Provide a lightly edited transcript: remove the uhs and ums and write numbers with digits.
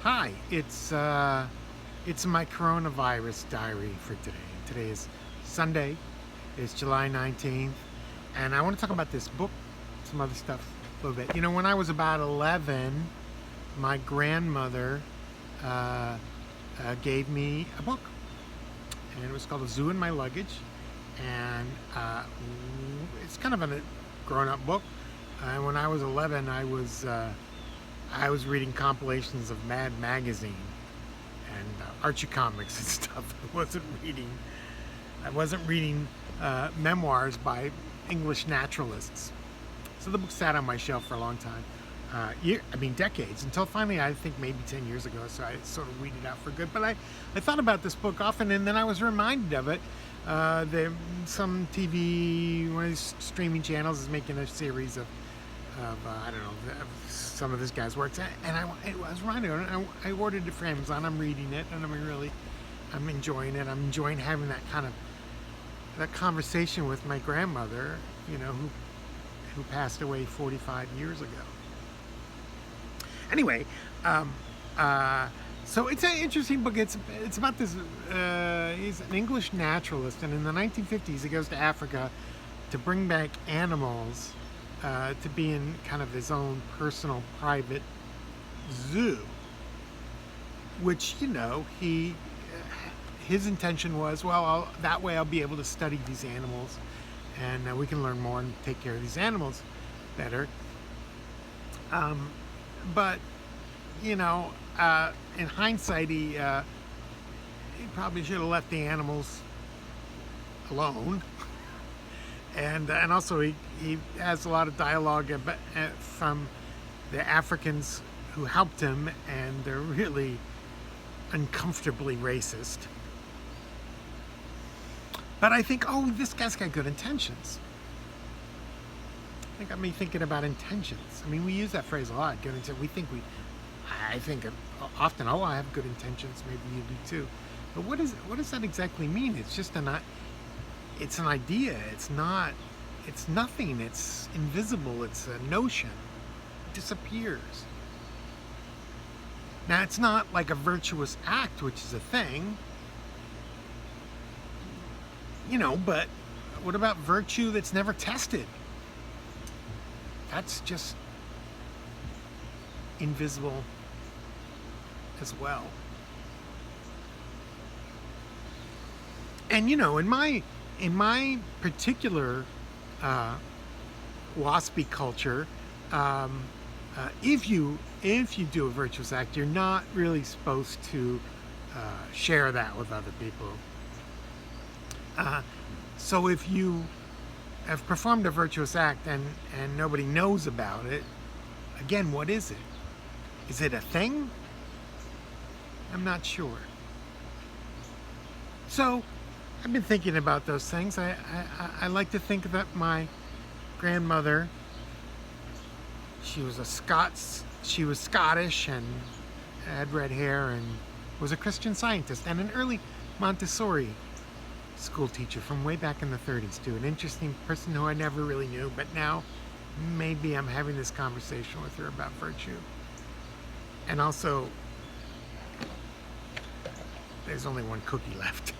Hi, it's my coronavirus diary for today. Today is Sunday. It's July 19th, and I want to talk about this book, some other stuff a little bit. When I was about 11, my grandmother gave me a book, and it was called A Zoo in My Luggage, and it's kind of a grown-up book. When I was 11, I was reading compilations of Mad Magazine and Archie comics and stuff. I wasn't reading memoirs by English naturalists. So the book sat on my shelf for a long time. Decades, until finally, I think maybe 10 years ago, so I sort of weeded out for good. But I thought about this book often, and then I was reminded of it. Some TV, one of these streaming channels is making a series of I don't know, some of this guy's works, and I was reminded of it. I ordered it for Amazon. I'm reading it, and I'm enjoying it. I'm enjoying having that conversation with my grandmother, who passed away 45 years ago. Anyway, so it's an interesting book. It's about this. He's an English naturalist, and in the 1950s, he goes to Africa to bring back animals to be in kind of his own personal, private zoo. Which his intention was, well, that way I'll be able to study these animals, and we can learn more and take care of these animals better. But in hindsight, he probably should have left the animals alone. And also he has a lot of dialogue from the Africans who helped him, and they're really uncomfortably racist. But I think, this guy's got good intentions. It got me thinking about intentions. I mean, we use that phrase a lot. Good intent. I think often, I have good intentions. Maybe you do too. But what does that exactly mean? It's just it's an idea. It's nothing. It's invisible. It's a notion. It disappears. Now, it's not like a virtuous act, which is a thing. But what about virtue that's never tested? That's just invisible as well. And in my particular waspy culture, if you do a virtuous act, you're not really supposed to share that with other people. So if you have performed a virtuous act and nobody knows about it, again, what is it? Is it a thing? I'm not sure. So I've been thinking about those things. I like to think that my grandmother, she was Scottish and had red hair and was a Christian Scientist and an early Montessori school teacher from way back in the 30s too. An interesting person who I never really knew, but now maybe I'm having this conversation with her about virtue. And also, there's only one cookie left.